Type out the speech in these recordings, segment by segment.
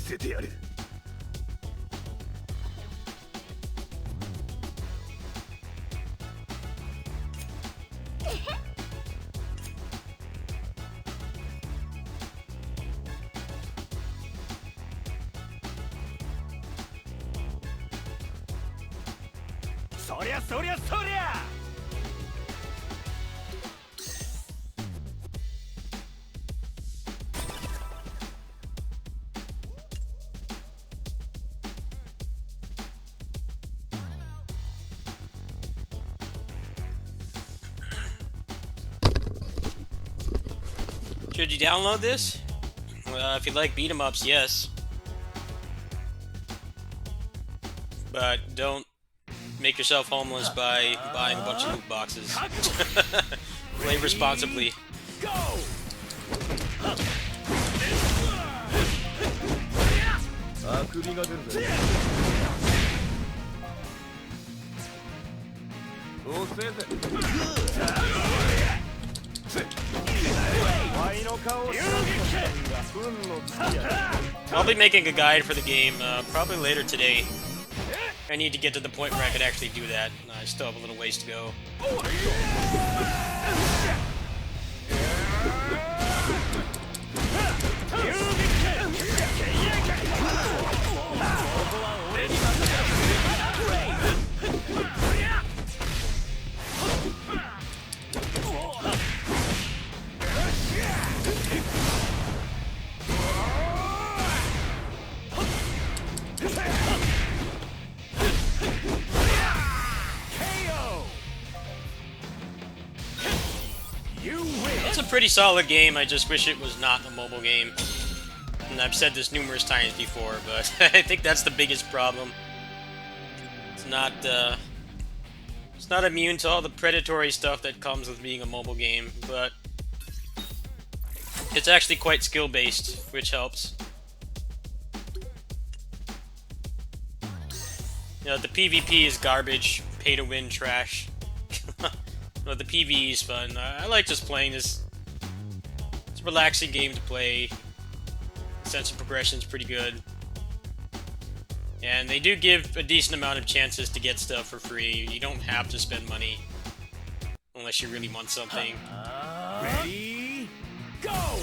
せてやる。そりゃそりゃそりゃ。Should you download this? If you like beat 'em ups, yes. But don't make yourself homeless by buying a bunch of loot boxes. Play responsibly. I'll be making a guide for the game probably later today. I need to get to the point where I could actually do that. I still have a little ways to go. It's a pretty solid game, I just wish it was not a mobile game. And I've said this numerous times before, but I think that's the biggest problem. It's not immune to all the predatory stuff that comes with being a mobile game, but it's actually quite skill-based, which helps. You know, the PvP is garbage, pay-to-win trash. But the PvE is fun. I like just playing this. It's a relaxing game to play. The sense of progression is pretty good. And they do give a decent amount of chances to get stuff for free. You don't have to spend money unless you really want something. Ready? Go!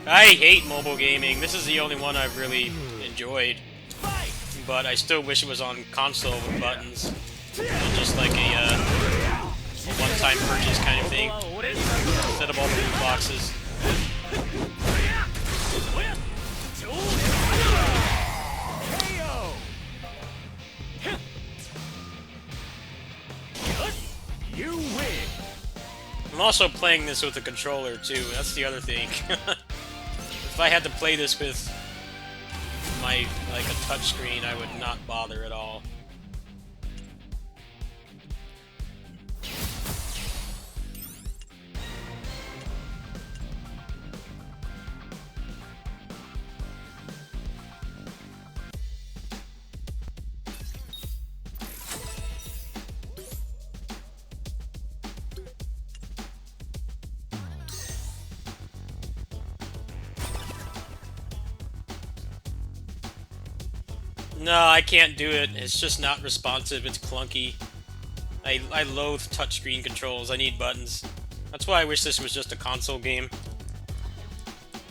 I hate mobile gaming. This is the only one I've really enjoyed. But I still wish it was on console with buttons. And just like a one-time purchase kind of thing. Instead of all the loot boxes. You win. I'm also playing this with a controller too. That's the other thing. If I had to play this with my a touchscreen, I would not bother at all. No, I can't do it. It's just not responsive. It's clunky. I loathe touchscreen controls. I need buttons. That's why I wish this was just a console game.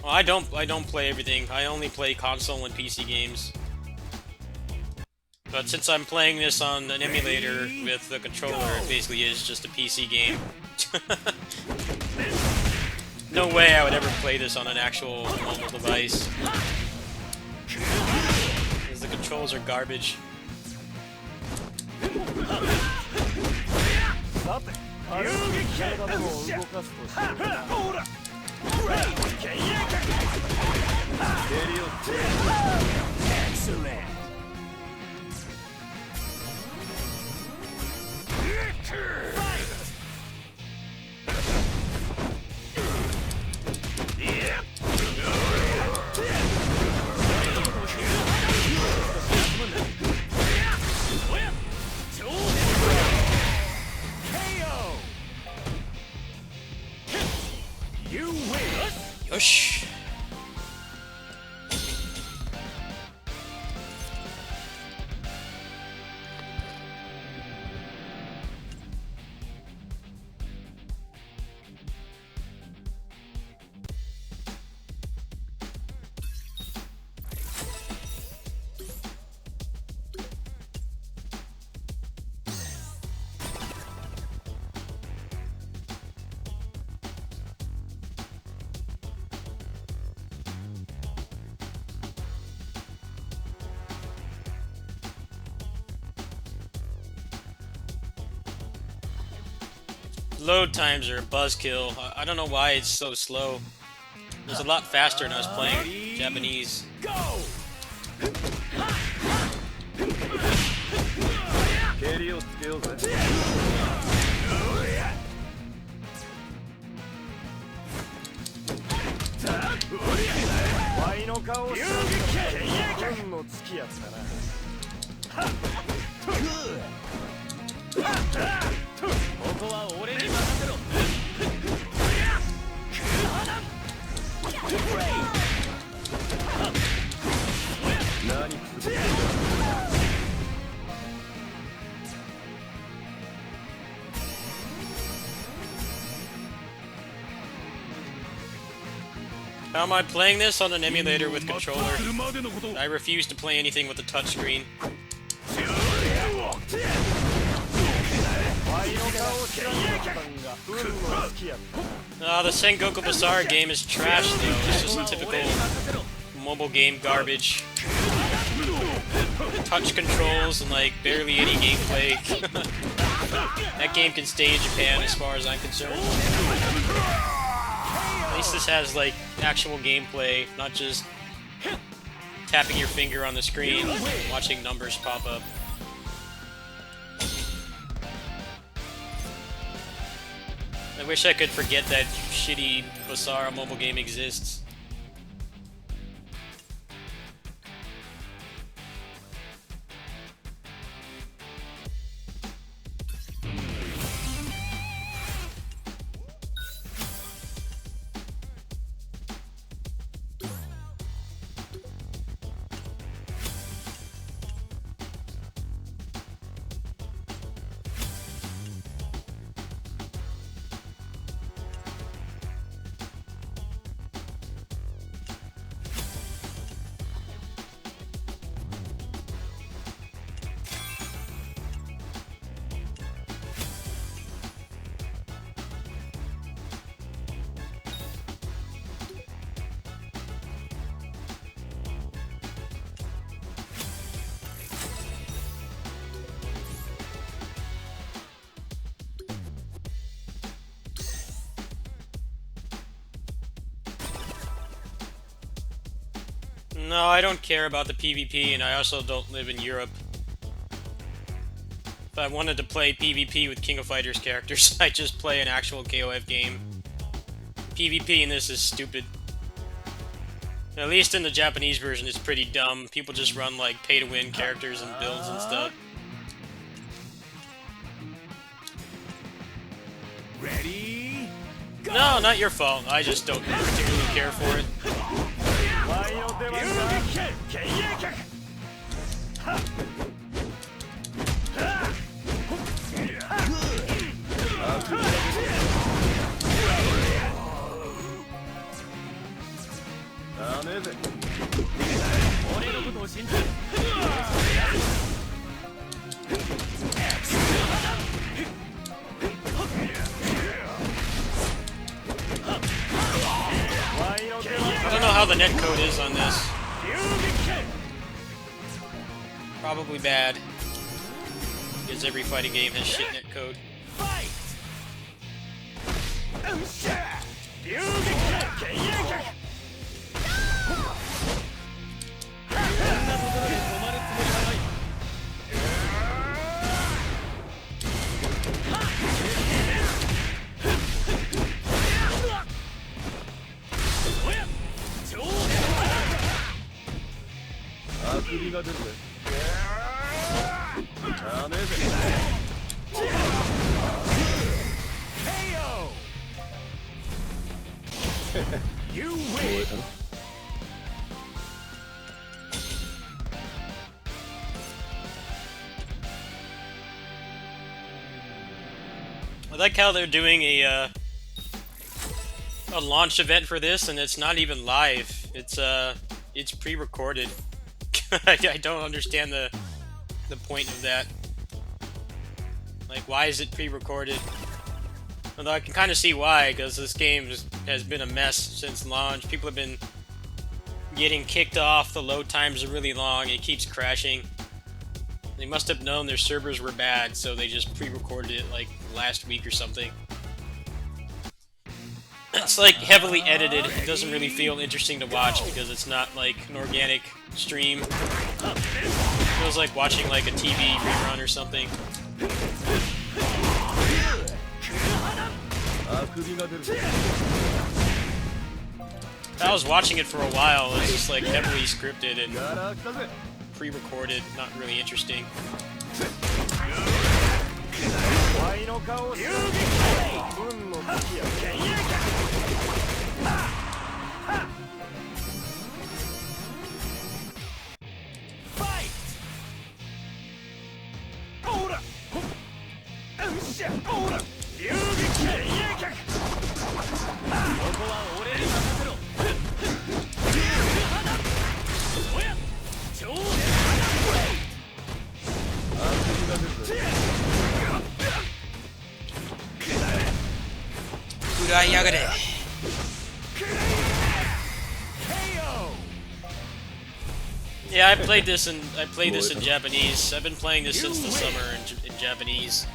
Well, I don't play everything. I only play console and PC games. But since I'm playing this on an emulator with the controller, it basically is just a PC game. No way I would ever play this on an actual mobile device. The controls are garbage. Excellent. Ush. Load times are a buzzkill. I don't know why it's so slow. It was a lot faster when I was playing Japanese. Go! 蹴りをつけようぜ。ワイの顔を知らん運のつきやつだな。ここは俺に任せろ。何くすぶってんだ。How am I playing this on an emulator with controller? I refuse to play anything with a touchscreen. The Sengoku Basara game is trash though. It's just typical mobile game garbage. Touch controls and like barely any gameplay. That game can stay in Japan as far as I'm concerned. At least this has like actual gameplay, not just tapping your finger on the screen and watching numbers pop up. I wish I could forget that shitty Basara mobile game exists. No, I don't care about the PvP, and I also don't live in Europe. If I wanted to play PvP with King of Fighters characters, I'd just play an actual KOF game. PvP in this is stupid. At least in the Japanese version, it's pretty dumb. People just run like pay-to-win characters and builds and stuff. Ready? Go! No, not your fault. I just don't particularly care for it. I don't know how the netcode is on this. Probably bad, because every fighting game has shit netcode. You 覚 win. えたろ I like how they're doing a launch event for this, and it's not even live. It's pre-recorded. I don't understand the point of that. Like, why is it pre-recorded? Although I can kind of see why, because this game has been a mess since launch. People have been getting kicked off. The load times are really long. It keeps crashing. They must have known their servers were bad, so they just pre-recorded it like last week or something. It's like heavily edited. It doesn't really feel interesting to watch because it's not like an organic stream. It feels like watching like a TV rerun or something. あくびが出る I was watching it for a while. It's just like heavily scripted and やら来たぜ pre-recorded, not really interesting. ワイの顔をして運の月や Fight. オーラ。ほっ。よっしゃ。オーラ。遊撃剣影脚。ここは俺に任せろ。おや。超電あくびが出るぜ Yeah, I played this in Japanese. I've been playing this since the summer in Japanese.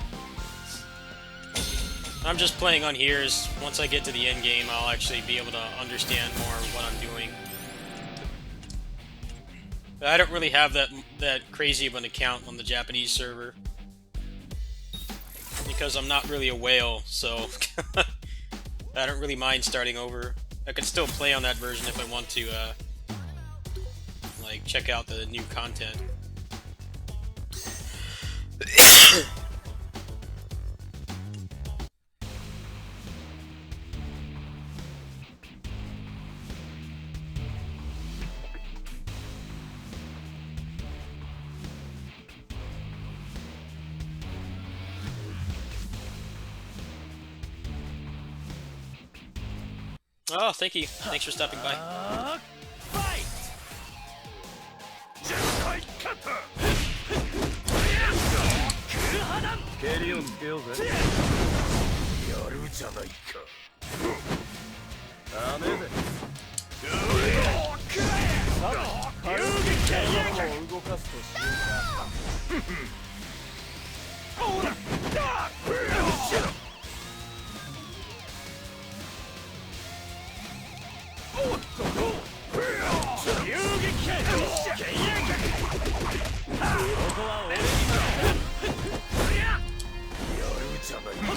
I'm just playing on here. Once I get to the end game, I'll actually be able to understand more of what I'm doing. But I don't really have that crazy of an account on the Japanese server because I'm not really a whale, so I don't really mind starting over. I could still play on that version if I want to, like, check out the new content. Oh, thank you. Thanks for stopping by. Fight. 絶対勝った。蹴りをつけようぜやるじゃないか。ダメぜ遊撃剣影脚。体を動かすとしようかオーラ。おっと。遊撃剣影脚。ここは俺に任せろ。やるじゃないか。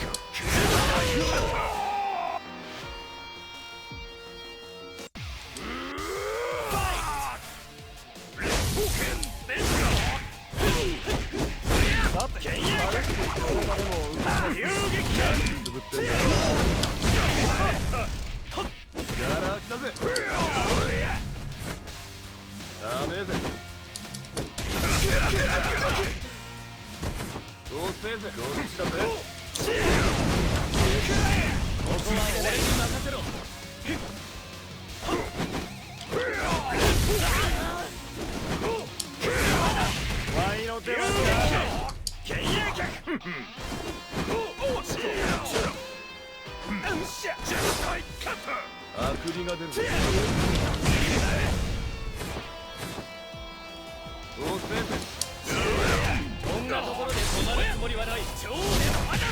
さて誰しもこの場でも動かす遊撃剣。つぶってんだやら来たぜダメぜどうせぜどうしたぜここは俺に任せろ。ワイの手は剣影脚。おっしゃ。絶対勝った。あくびが出るぜどうせぜこんなところで止まるつもりはない。超電波だ。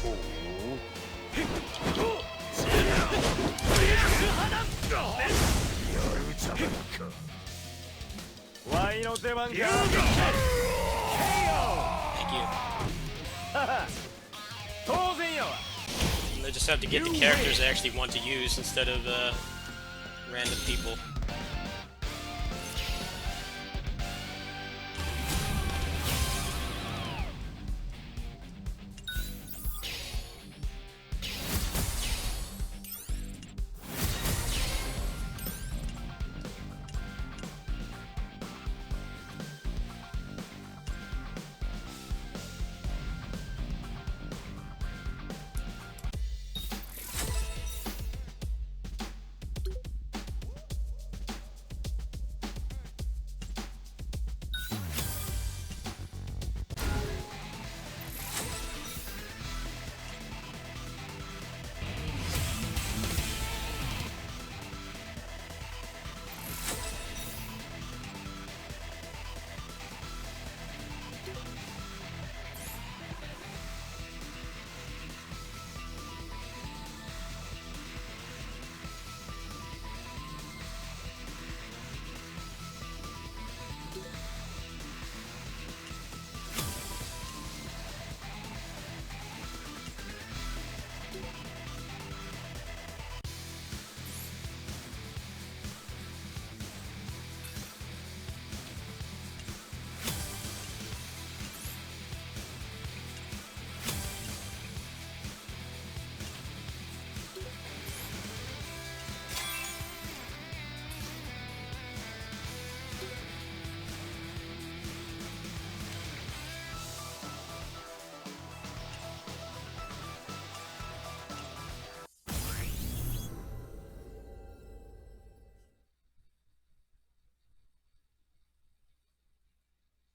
ほうやるじゃないか。ワイの出番か Thank you. 当然やわ I just have to get the characters I actually want to use instead of random people.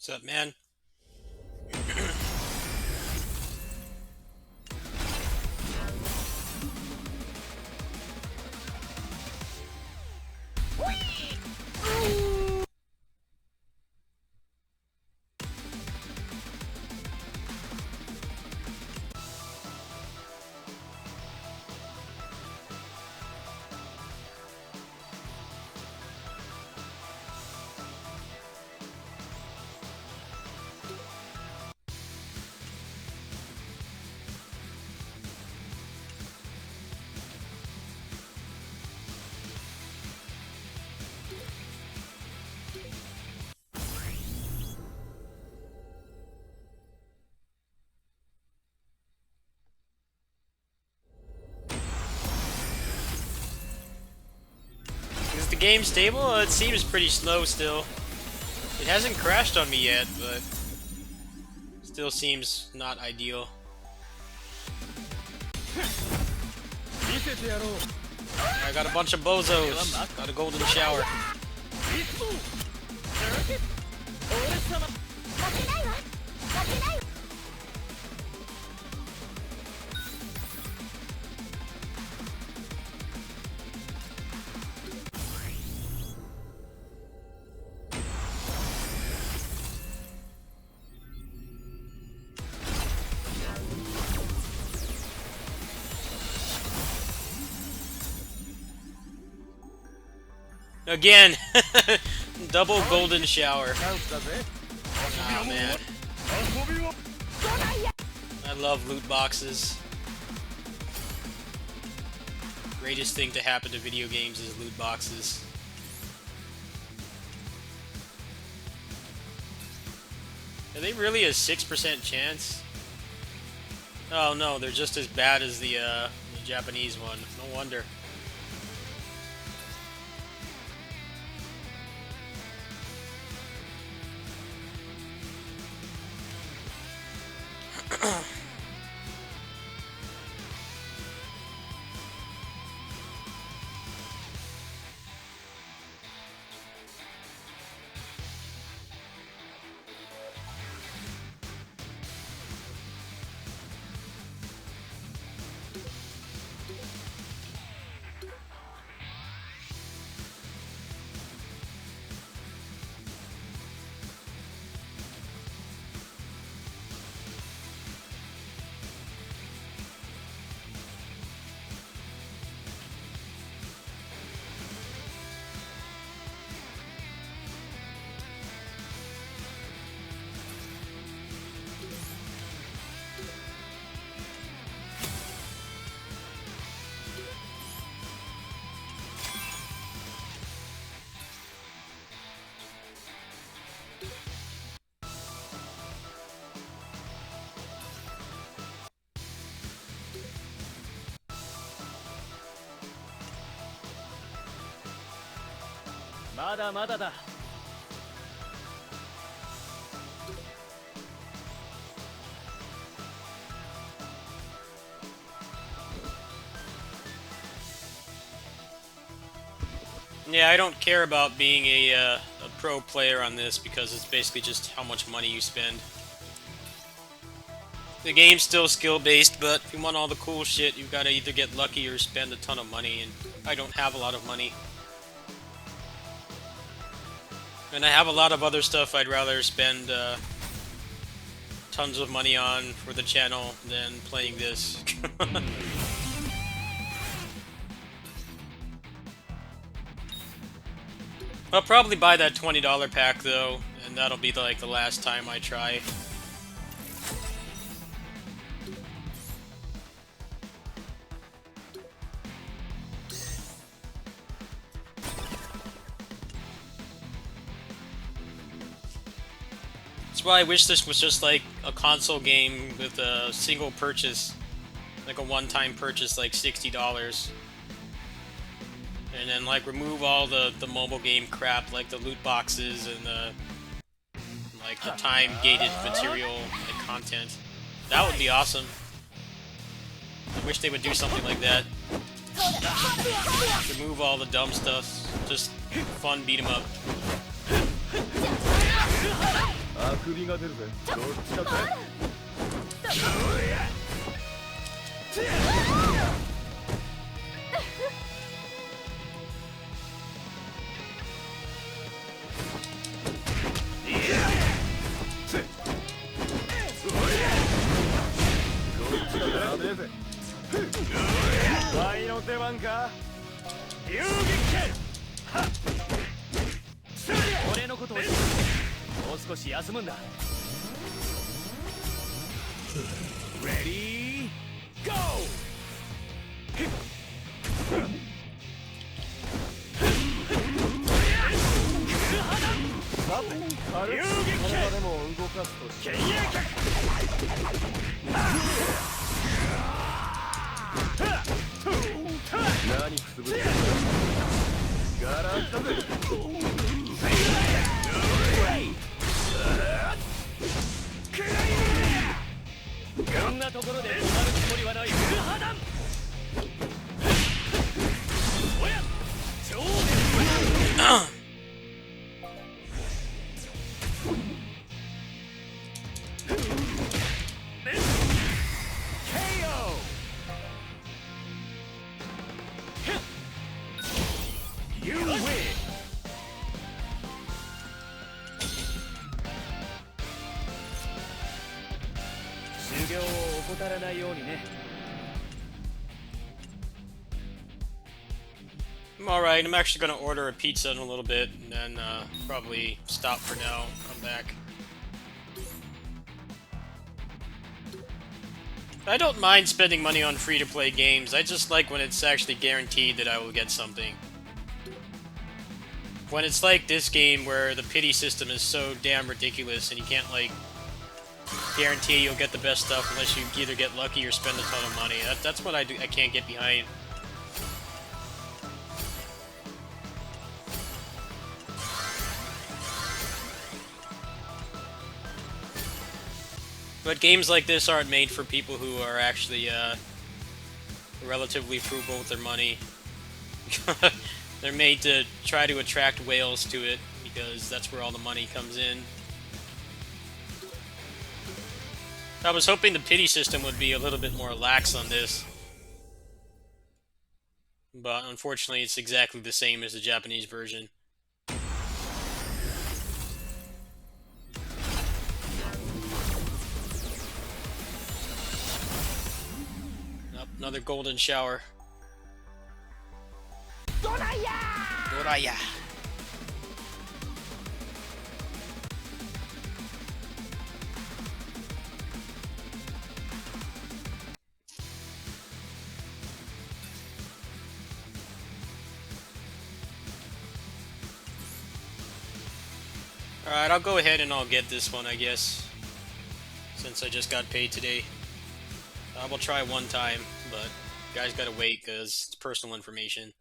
What's up, man? Is the game stable? It seems pretty slow still. It hasn't crashed on me yet, but still seems not ideal. I got a bunch of bozos. Got a golden shower. Again, double golden shower. Oh man, I love loot boxes. Greatest thing to happen to video games is loot boxes. Are they really a 6% chance? Oh no, they're just as bad as the Japanese one. No wonder. Yeah, I don't care about being a pro player on this because it's basically just how much money you spend. The game's still skill-based, but if you want all the cool shit, you've got to either get lucky or spend a ton of money, and I don't have a lot of money. And I have a lot of other stuff I'd rather spend tons of money on for the channel than playing this. I'll probably buy that $20 pack though, and that'll be like the last time I try. That's why I wish this was just like a console game with a single purchase, like a one-time purchase, like $60. And then like remove all the mobile game crap, like the loot boxes and the time-gated material and content. That would be awesome. I wish they would do something like that. Remove all the dumb stuff. Just fun beat 'em up. あくびが出るぜ。どっちだぜ。ワイの出番か。遊撃剣。俺のことを知る。もう少し休むんだ。レディーゴさて、軽く体でも動かすとしー。剣影脚。何くすぶってんだ。ガラッだぜ。こんなところで止まるつもりはない。破断。おや、超絶。修行を怠らないようにね。Alright, I'm actually gonna order a pizza in a little bit, and then probably stop for now, come back. I don't mind spending money on free-to-play games, I just like when it's actually guaranteed that I will get something. When it's like this game where the pity system is so damn ridiculous and you can't, like, guarantee you'll get the best stuff unless you either get lucky or spend a ton of money. That's what I can't get behind. But games like this aren't made for people who are actually relatively frugal with their money. They're made to try to attract whales to it because that's where all the money comes in. I was hoping the pity system would be a little bit more lax on this. But unfortunately it's exactly the same as the Japanese version. Oh, another golden shower. Doraya! Alright, I'll go ahead and I'll get this one, I guess. Since I just got paid today. I will try one time, but you guys gotta wait because it's personal information.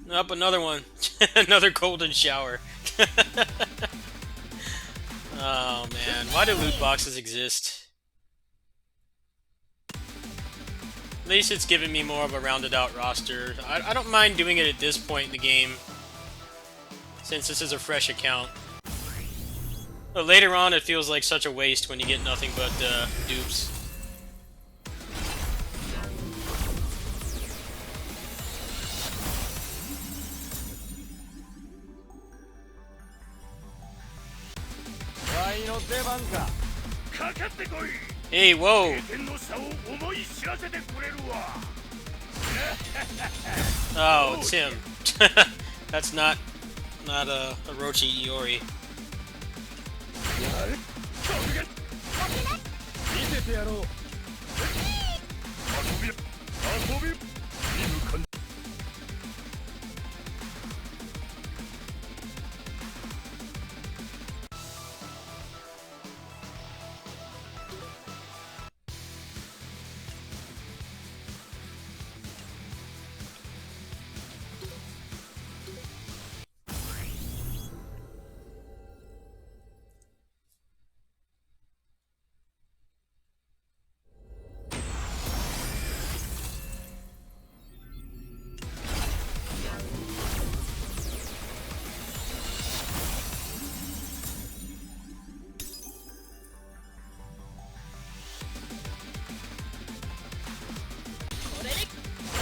Up another one. Another golden shower. Oh man, why do loot boxes exist? At least it's giving me more of a rounded out roster. I don't mind doing it at this point in the game, since this is a fresh account. But later on it feels like such a waste when you get nothing but dupes. Hey, whoa! Oh, it's him. That's not a Orochi Iori. 見せてやろう。遊び見る感じ。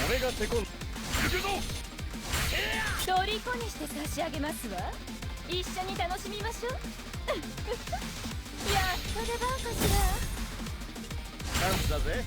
俺がセコンド。行くぞ。虜にして差し上げますわ。一緒に楽しみましょう。やっと出番かしら。チャンスだぜ。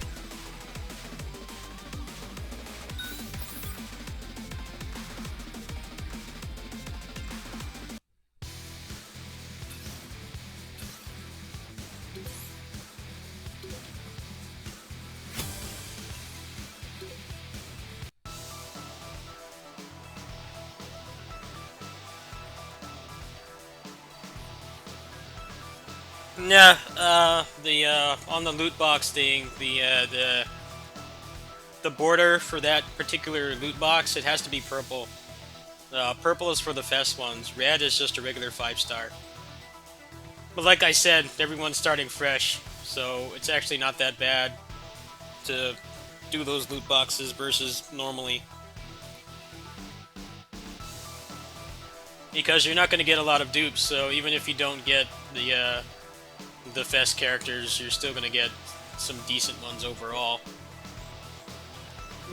Yeah, on the loot box thing, the border for that particular loot box, it has to be purple. Purple is for the fest ones. Red is just a regular 5-star. But like I said, everyone's starting fresh, so it's actually not that bad to do those loot boxes versus normally. Because you're not going to get a lot of dupes, so even if you don't get the fest characters, you're still going to get some decent ones overall.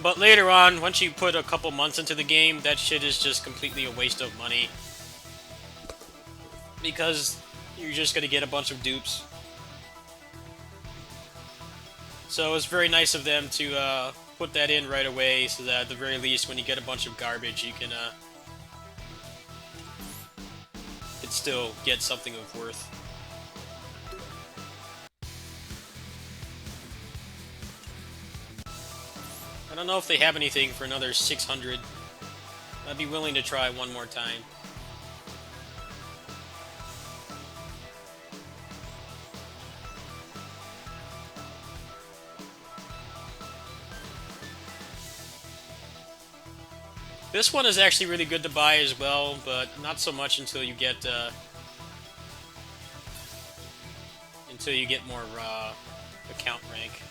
But later on, once you put a couple months into the game, that shit is just completely a waste of money. Because you're just going to get a bunch of dupes. So it's very nice of them to put that in right away, so that at the very least, when you get a bunch of garbage, you can still get something of worth. I don't know if they have anything for another 600. I'd be willing to try one more time. This one is actually really good to buy as well, but not so much until you get more account rank.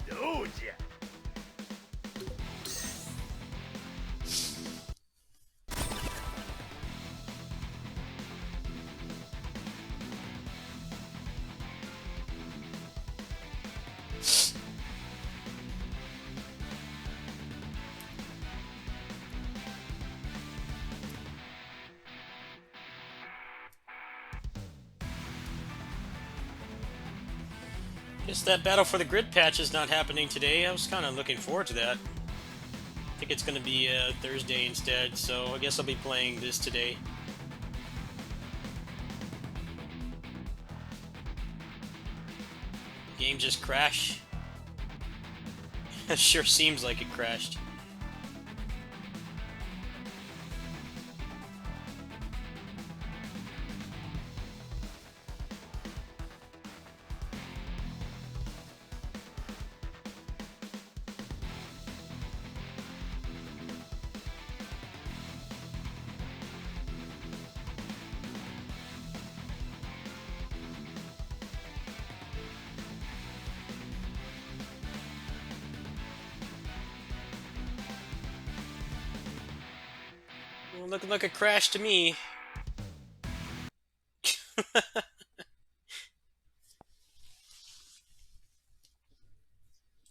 どうじゃ。Guess that Battle for the Grid patch is not happening today. I was kind of looking forward to that. I think it's going to be Thursday instead, so I guess I'll be playing this today. Game just crashed. It sure seems like it crashed. Looking like a crash to me.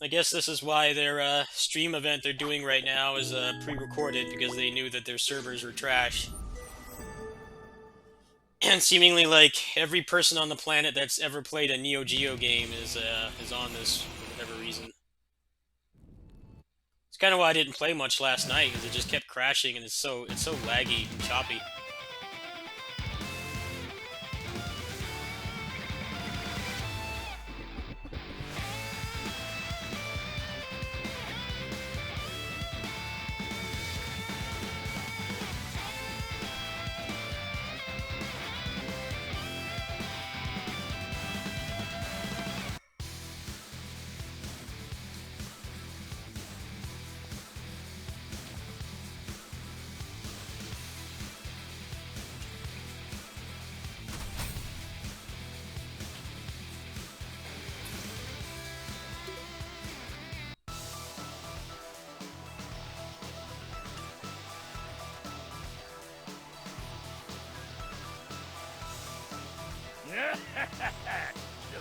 I guess this is why their stream event they're doing right now is pre-recorded, because they knew that their servers were trash. And seemingly, like, every person on the planet that's ever played a Neo Geo game is on this for whatever reason. It's kind of why I didn't play much last night, because it just kept crashing and it's so laggy and choppy.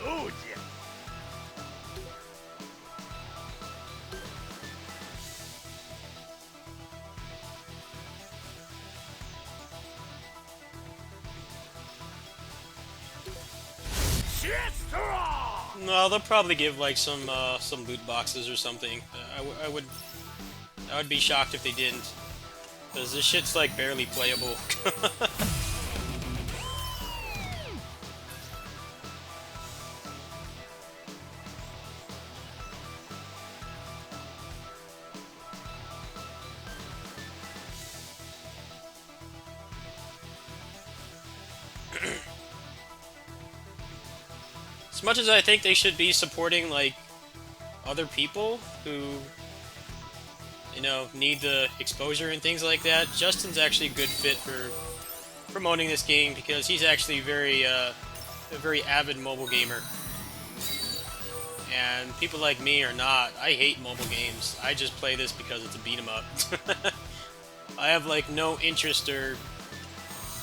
どうじゃ。No, they'll probably give like some loot boxes or something. I would be shocked if they didn't, because this shit's like barely playable. As much as I think they should be supporting, like, other people who, you know, need the exposure and things like that, Justin's actually a good fit for promoting this game, because he's actually a very avid mobile gamer. And people like me are not. I hate mobile games. I just play this because it's a beat-em-up. I have, like, no interest or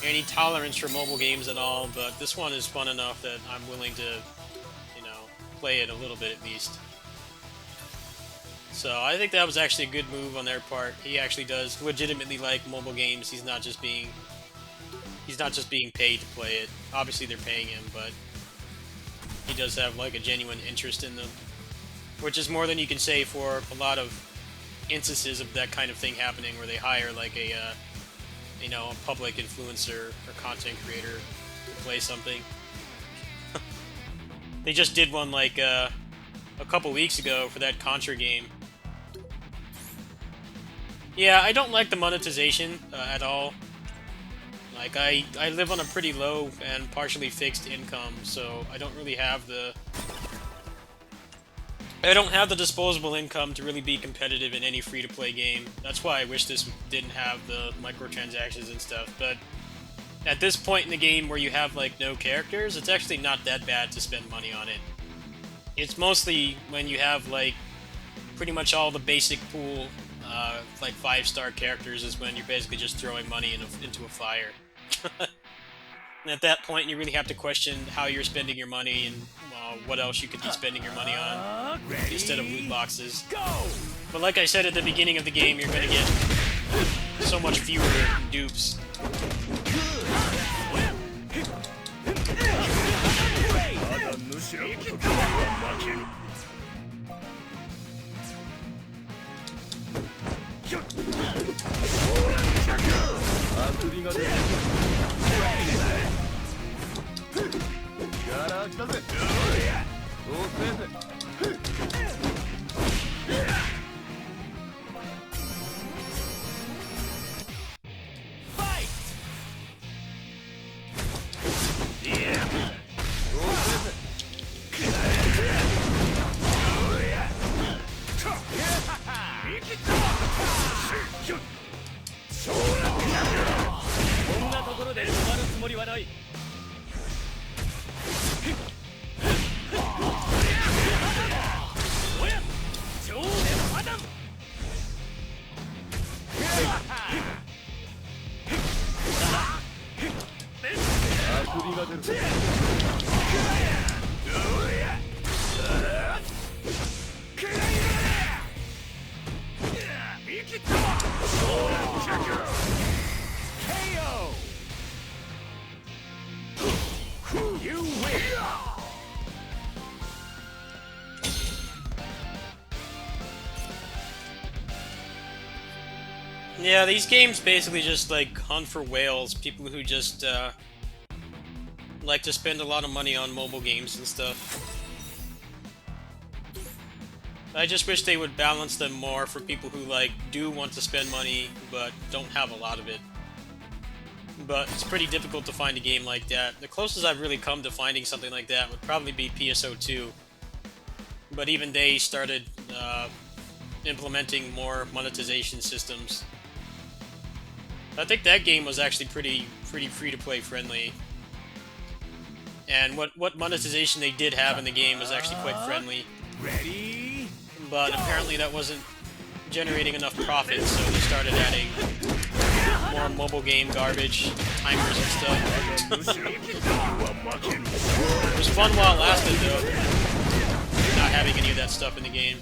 any tolerance for mobile games at all, but this one is fun enough that I'm willing to, you know, play it a little bit at least. So I think that was actually a good move on their part. He actually does legitimately like mobile games. He's not just being paid to play it. Obviously they're paying him, but he does have like a genuine interest in them, which is more than you can say for a lot of instances of that kind of thing happening, where they hire like a you know, a public influencer or content creator to play something. They just did one like a couple weeks ago for that Contra game. Yeah, I don't like the monetization at all. Like, I live on a pretty low and partially fixed income, so I don't really have the... I don't have the disposable income to really be competitive in any free-to-play game. That's why I wish this didn't have the microtransactions and stuff, but at this point in the game where you have, like, no characters, it's actually not that bad to spend money on it. It's mostly when you have like pretty much all the basic pool, like 5-star characters, is when you're basically just throwing money into a fire. And at that point, you really have to question how you're spending your money and what else you could be spending your money on instead of loot boxes. But like I said at the beginning of the game, you're going to get so much fewer dupes. Yeah, these games basically just like hunt for whales, people who just like to spend a lot of money on mobile games and stuff. I just wish they would balance them more for people who like do want to spend money but don't have a lot of it. But it's pretty difficult to find a game like that. The closest I've really come to finding something like that would probably be PSO2. But even they started implementing more monetization systems. I think that game was actually pretty free-to-play friendly. And what monetization they did have in the game was actually quite friendly. Ready? But apparently that wasn't generating enough profit, so they started adding more mobile game garbage, timers and stuff. It was fun while it lasted, though, not having any of that stuff in the game.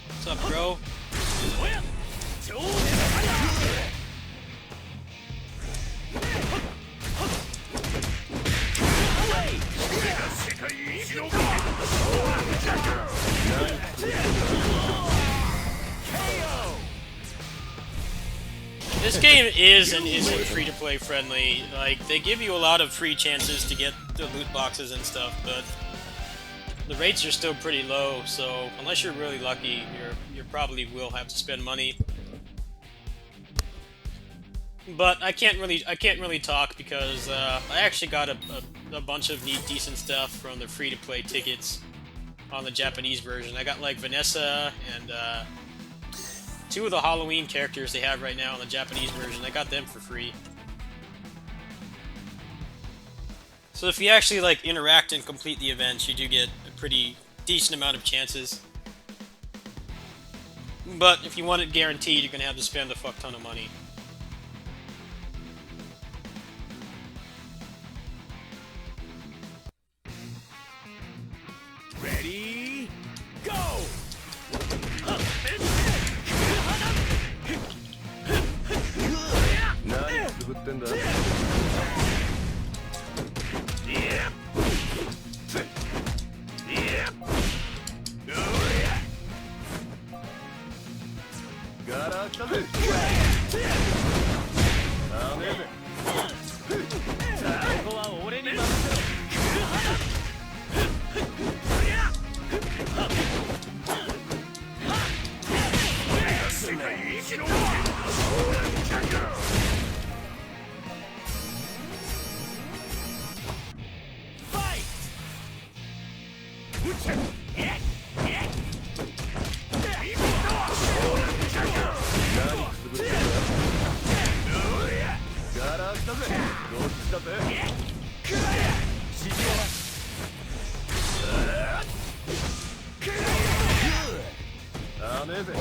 What's up, bro? This game is and isn't free-to-play friendly. Like, they give you a lot of free chances to get the loot boxes and stuff, but the rates are still pretty low, so unless you're really lucky, you probably will have to spend money. But I can't really talk because I actually got a bunch of neat, decent stuff from the free-to-play tickets on the Japanese version. I got like Vanessa and 2 of the Halloween characters they have right now on the Japanese version. I got them for free. So if you actually like interact and complete the events, you do get a pretty decent amount of chances. But if you want it guaranteed, you're gonna have to spend a fuck ton of money. Ready? Go! ら来たぜ。ダメぜ。ここは俺に任せろ。世界一のこ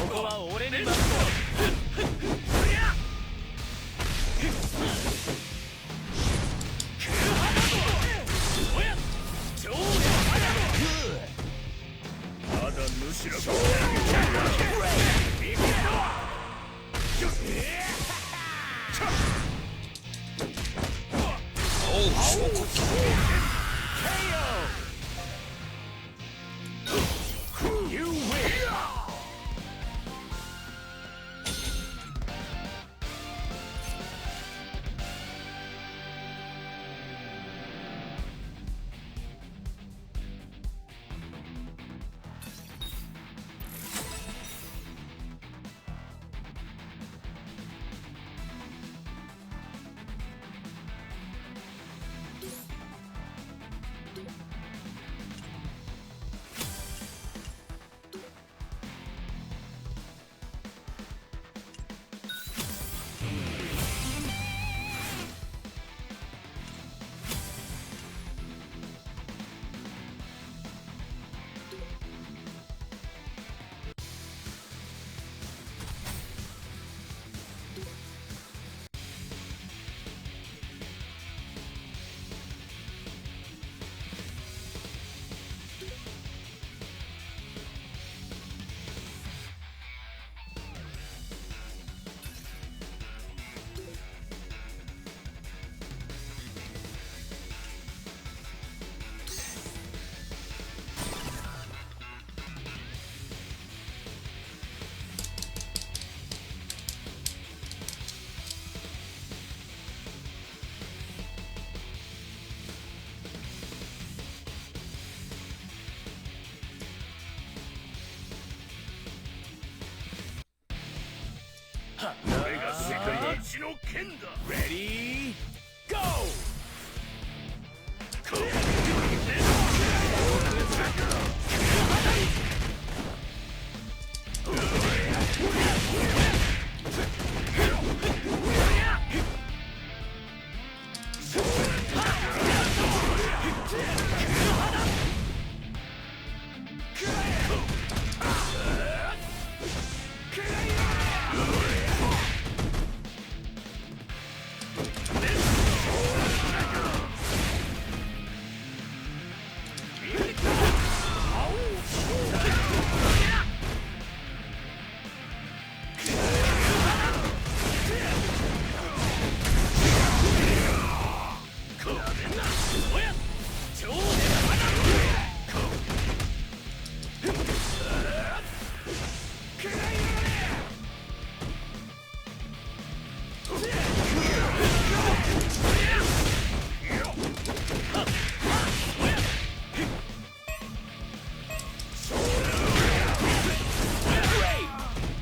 こは俺に任せろ。まだむしろ俺が世界一の剣だ。レディーゴ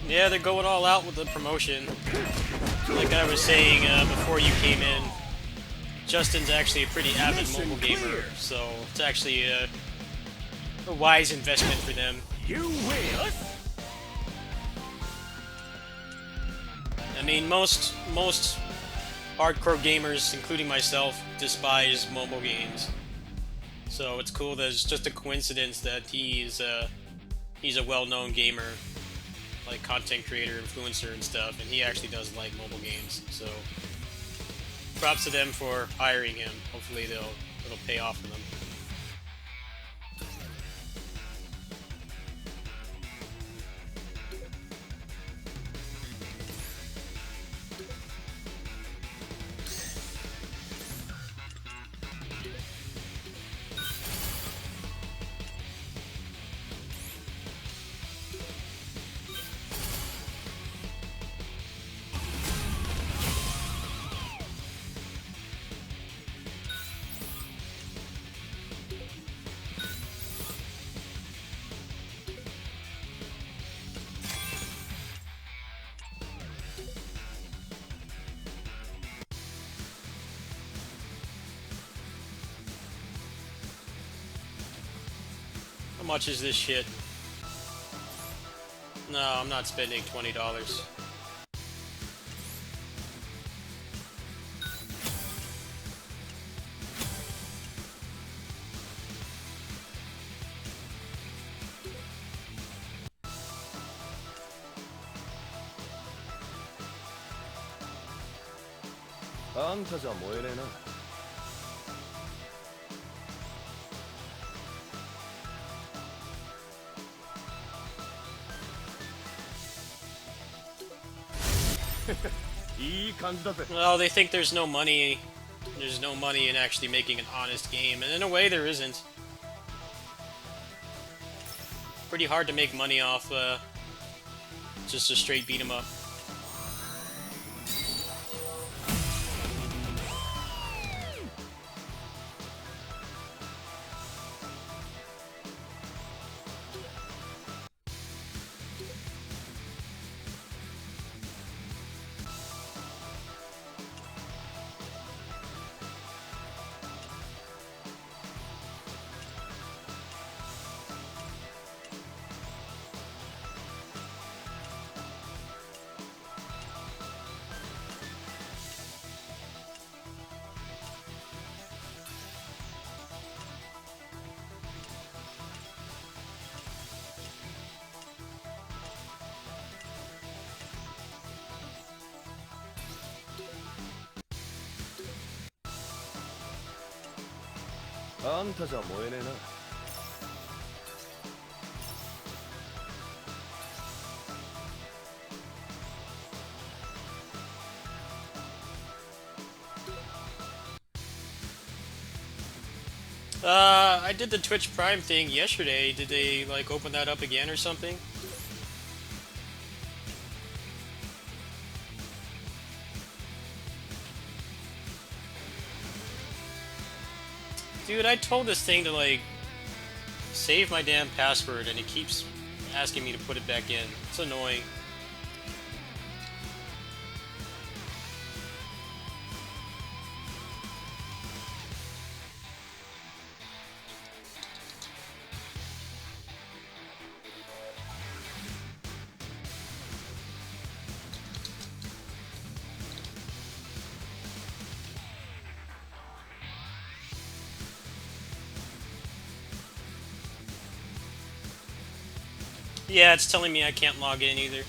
Yeah, they're going all out with the promotion. Like I was saying before you came in, Justin's actually a pretty avid mobile gamer, so it's actually a wise investment for them. You win. I mean, most hardcore gamers, including myself, despise mobile games. So it's cool that it's just a coincidence that he's a well-known gamer, like content creator, influencer, and stuff, and he actually does like mobile games. So props to them for hiring him. Hopefully it'll pay off for them. much is this shit? No, I'm not spending $20. Well, they think there's no money. There's no money in actually making an honest game, and in a way, there isn't. Pretty hard to make money off just a straight beat 'em up. I did the Twitch Prime thing yesterday. Did they, like, open that up again or something? Dude, I told this thing to, like, save my damn password, and it keeps asking me to put it back in. It's annoying. Yeah, it's telling me I can't log in either.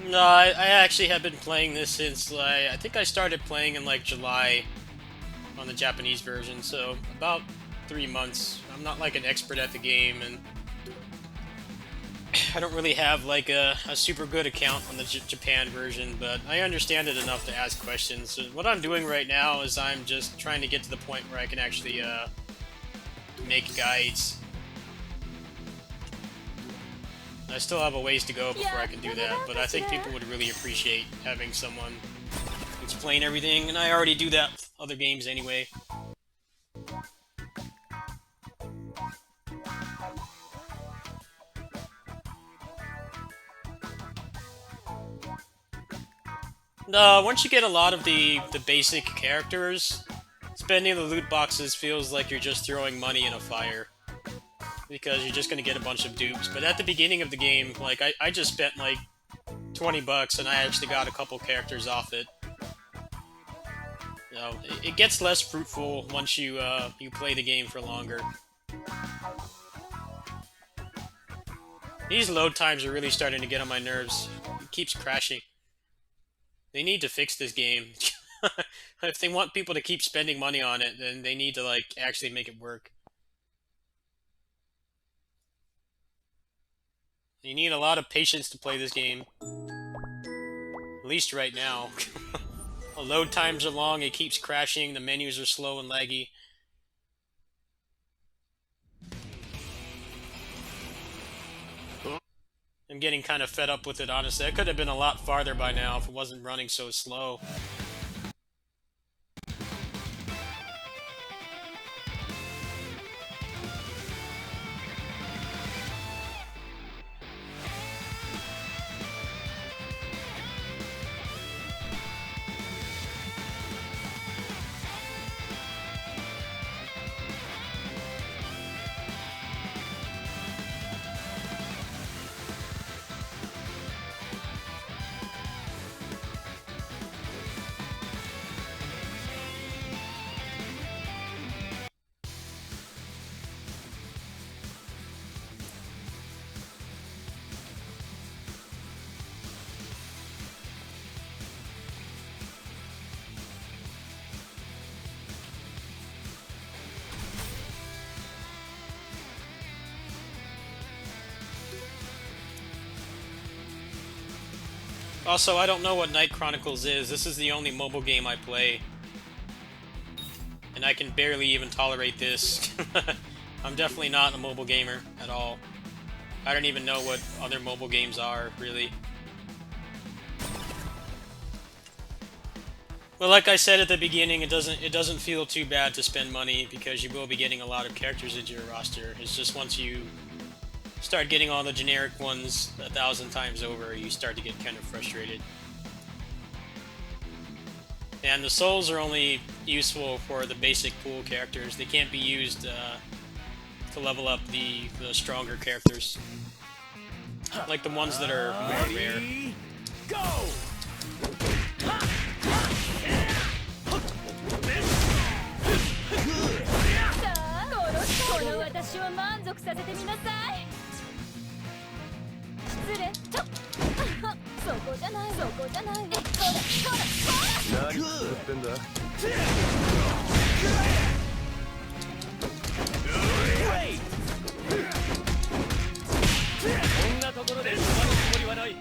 No, I actually have been playing this since, like, I think I started playing in, like, July on the Japanese version, so about 3 months. I'm not, like, an expert at the game, and I don't really have, like, a super good account on the Japan version, but I understand it enough to ask questions. So what I'm doing right now is I'm just trying to get to the point where I can actually, make guides. I still have a ways to go before I can do that, but I think people would really appreciate having someone explain everything, and I already do that with other games anyway. Once you get a lot of the basic characters, spending the loot boxes feels like you're just throwing money in a fire. Because you're just gonna get a bunch of dupes. But at the beginning of the game, like, I just spent, like, 20 bucks and I actually got a couple characters off it. You know, it gets less fruitful once you play the game for longer. These load times are really starting to get on my nerves. It keeps crashing. They need to fix this game. If they want people to keep spending money on it, then they need to, like, actually make it work. You need a lot of patience to play this game. At least right now. The load times are long, it keeps crashing, the menus are slow and laggy. I'm getting kind of fed up with it, honestly. I could have been a lot farther by now if it wasn't running so slow. Also, I don't know what Night Chronicles is. This is the only mobile game I play. And I can barely even tolerate this. I'm definitely not a mobile gamer at all. I don't even know what other mobile games are, really. Well, like I said at the beginning, it doesn't feel too bad to spend money because you will be getting a lot of characters into your roster. It's just once you start getting all the generic ones 1,000 times over, you start to get kind of frustrated. And the souls are only useful for the basic pool characters. They can't be used to level up the stronger characters. Like the ones that are more rare. Go! この私を満足させてみなさい。失礼。ちょっ。そこじゃない。そこじゃない。こらこらこら。何言ってんだ。こんなところで止まるつもりはない。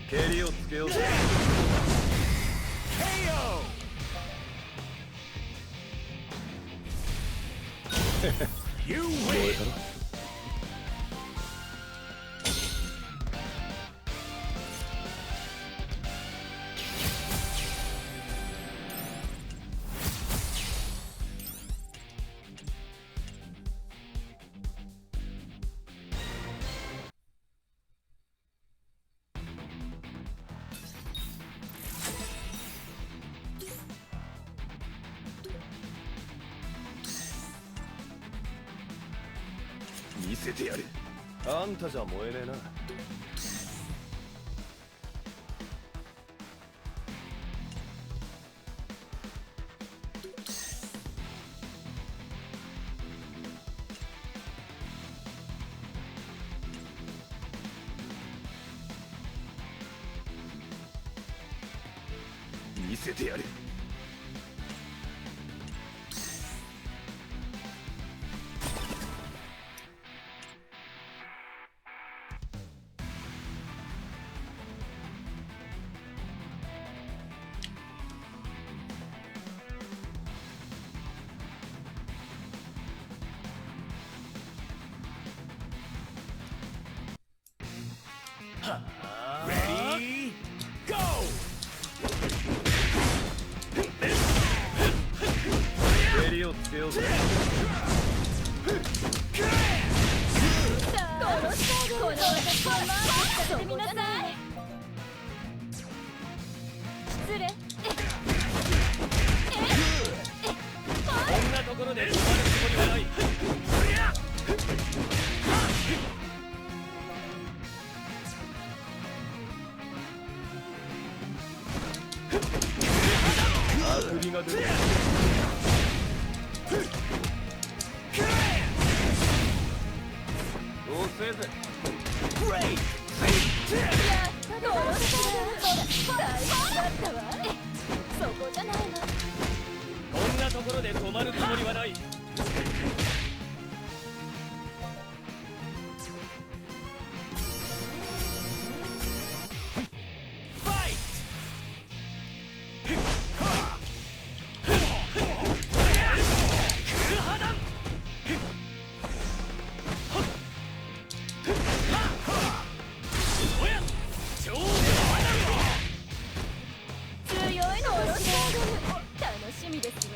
蹴りをつけようぜ。You win. 見せてやる。あんたじゃ燃えねえな。見せてやる。Ready, go! 蹴りをつけようぜ。この私を満足させてみなさい。失礼。こんなところで止まるつもりはない。首が出る。遅えぜ。Great! まるつもりはない。強いのを下ろしてあげる。楽しみですわ。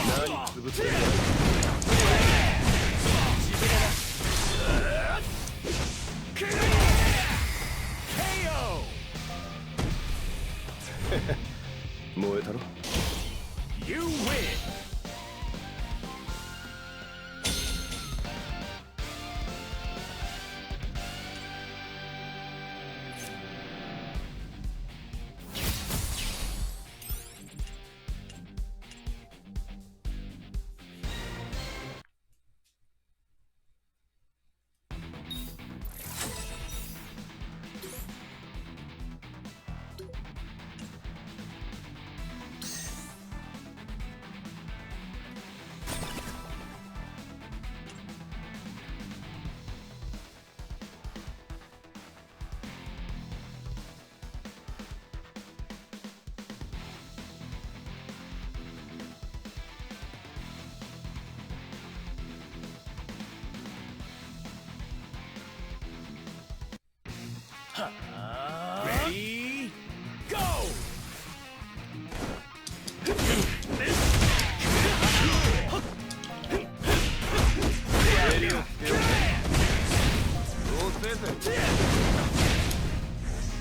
何潰ってんだ。燃えたろ。 You win! はあ Ready Go! 襟をつけよう。どうせぜ。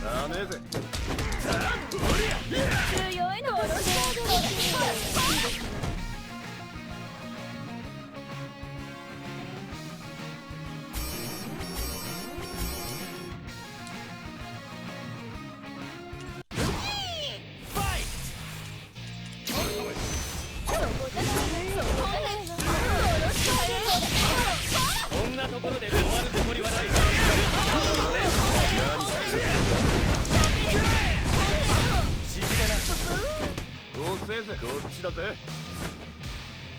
ダメぜ。強いのを下ろしてあげる。こんなところで止まるつもりはない。どうせぜ。こっちだぜ。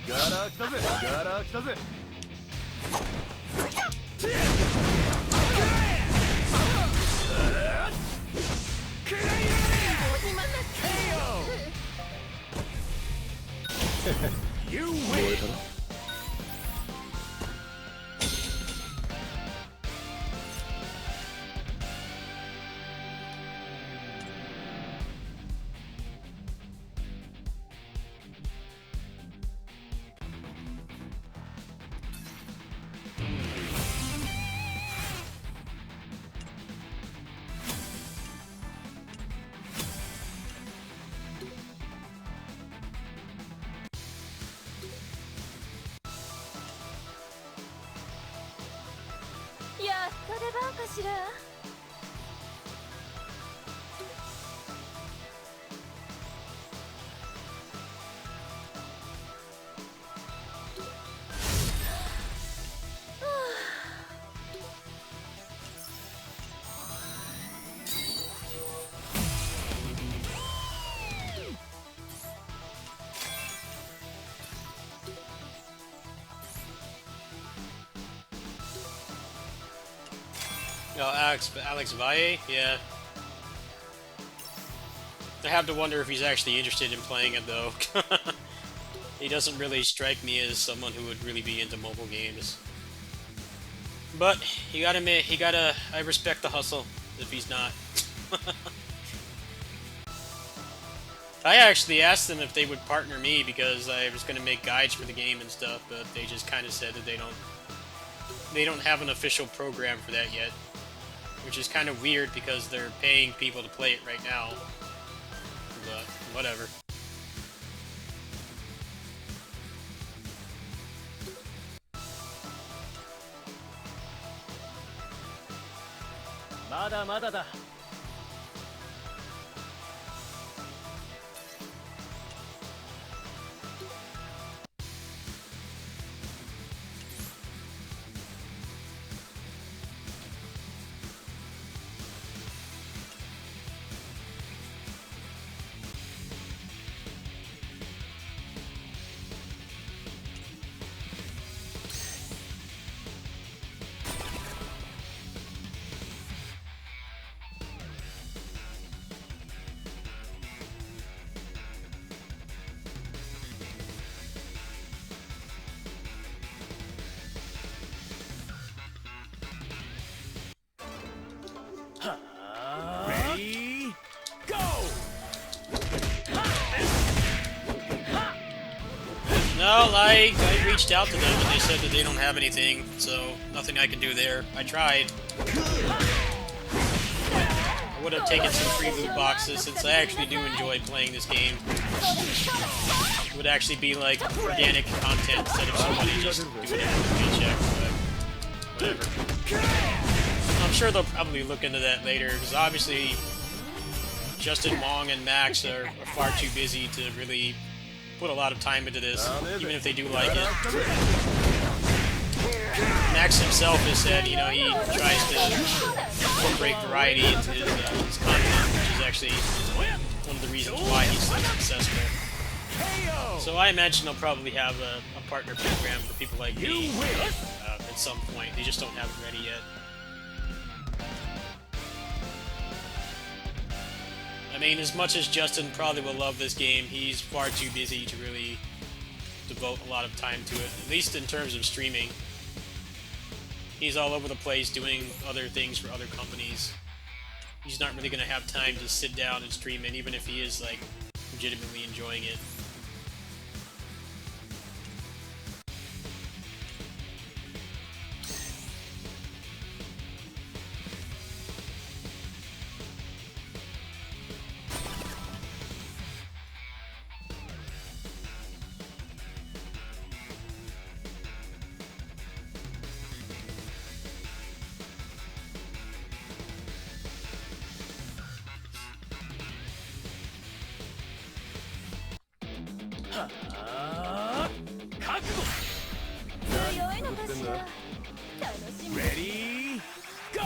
ガラ来たぜ。ガラ来たぜ。You 燃 win! えたろ。やっと出番かしら。Oh, Alex Valle? Yeah. I have to wonder if he's actually interested in playing it, though. He doesn't really strike me as someone who would really be into mobile games. But, I respect the hustle, if he's not. I actually asked them if they would partner me because I was going to make guides for the game and stuff, but they just kind of said that they don't have an official program for that yet. Which is kind of weird because they're paying people to play it right now. But, whatever. まだまだだ。Well, I reached out to them and they said that they don't have anything, so nothing I can do there. I tried. I would have taken some free loot boxes since I actually do enjoy playing this game. It would actually be like organic content instead of somebody just doing it for a paycheck, but whatever. I'm sure they'll probably look into that later, because obviously Justin Wong and Max are far too busy to really put a lot of time into this, even if they do like it. Max himself has said, you know, he tries to incorporate variety into his content, which is actually one of the reasons why he's so successful. So I imagine they'll probably have a partner program for people like me at some point. They just don't have it ready yet. I mean, as much as Justin probably will love this game, he's far too busy to really devote a lot of time to it, at least in terms of streaming. He's all over the place doing other things for other companies. He's not really going to have time to sit down and stream it, even if he is, like, legitimately enjoying it. Ready, go!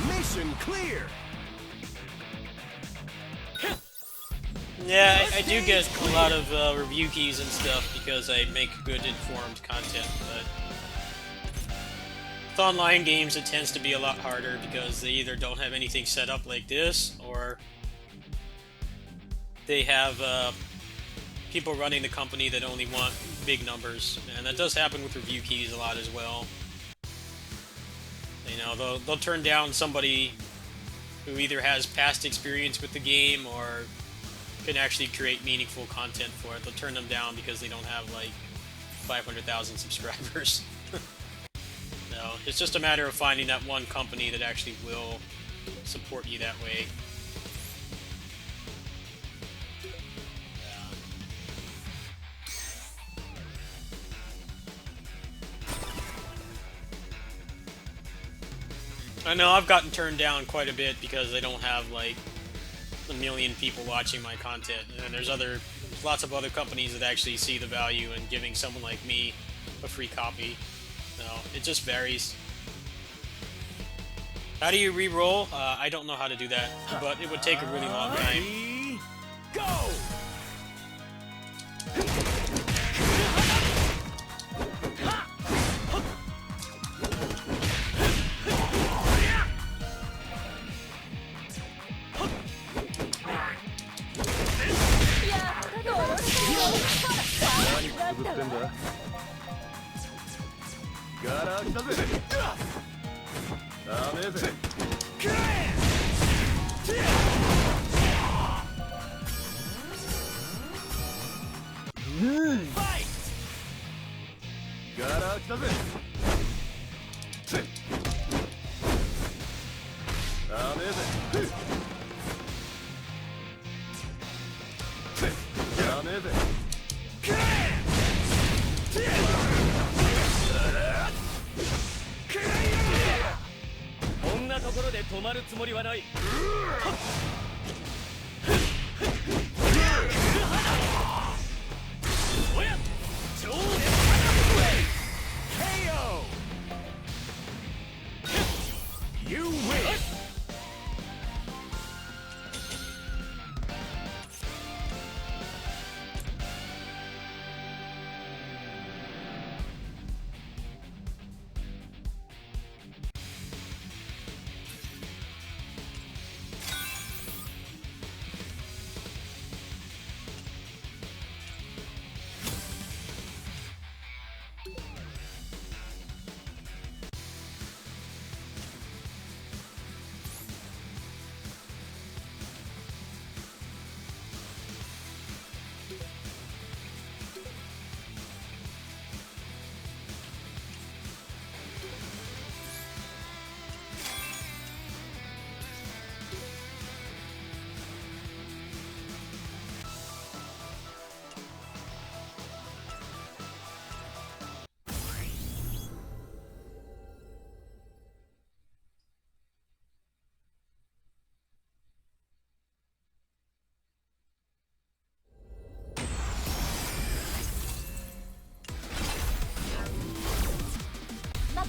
Mission clear. Yeah, I do get a lot of review keys and stuff because I make good informed content, but with online games it tends to be a lot harder because they either don't have anything set up like this, or they have people running the company that only want big numbers, and that does happen with review keys a lot as well. You know, they'll turn down somebody who either has past experience with the game or can actually create meaningful content for it. They'll turn them down because they don't have like 500,000 subscribers. No, it's just a matter of finding that one company that actually will support you that way. I know I've gotten turned down quite a bit because I don't have like a million people watching my content, and there's lots of other companies that actually see the value in giving someone like me a free copy. No, it just varies. How do you re-roll? I don't know how to do that, but it would take a really long time. Ready, go!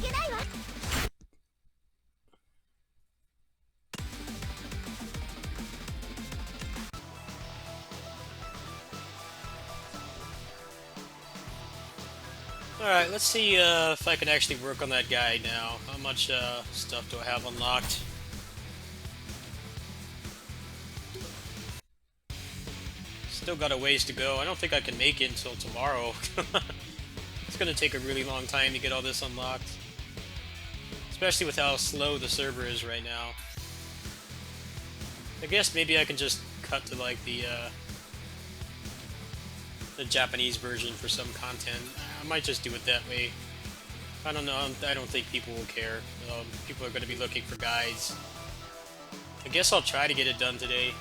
けないわ。Alright, let's see if I can actually work on that guy now. How much stuff do I have unlocked? Still got a ways to go. I don't think I can make it until tomorrow. It's gonna take a really long time to get all this unlocked. Especially with how slow the server is right now. I guess maybe I can just cut to like the Japanese version for some content. I might just do it that way. I don't know. I don't think people will care. People are going to be looking for guides. I guess I'll try to get it done today.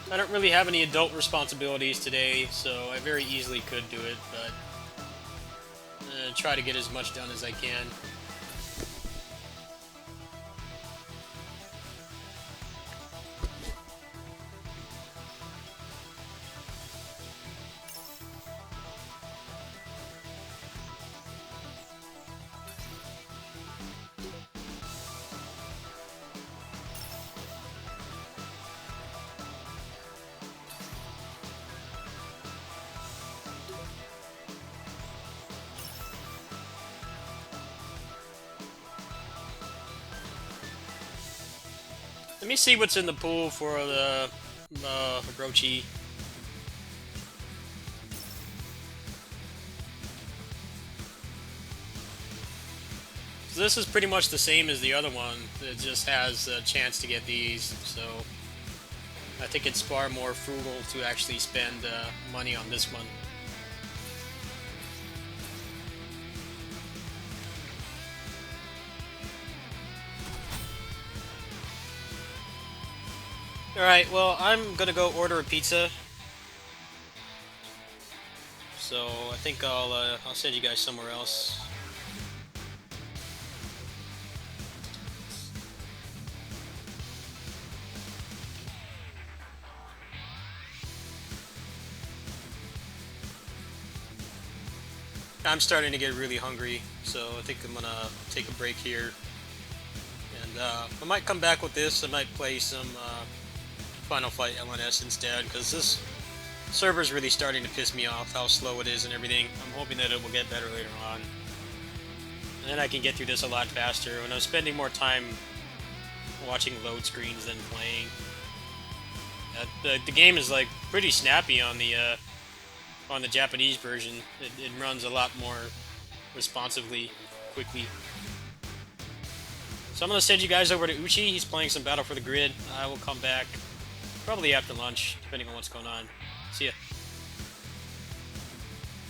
I don't really have any adult responsibilities today, so I very easily could do it, but try to get as much done as I can. Let me see what's in the pool for the Orochi. So this is pretty much the same as the other one. It just has a chance to get these, so I think it's far more frugal to actually spend money on this one. Alright, well, I'm gonna go order a pizza. So, I think I'll send you guys somewhere else. I'm starting to get really hungry, so I think I'm gonna take a break here. And I might come back with this. I might play some Final Fight LNS instead, because this server's really starting to piss me off, how slow it is and everything. I'm hoping that it will get better later on. And then I can get through this a lot faster when I'm spending more time watching load screens than playing. The game is like pretty snappy on the Japanese version. It runs a lot more responsively, quickly. So I'm going to send you guys over to Uchi. He's playing some Battle for the Grid. I will come back probably after lunch, depending on what's going on. See ya.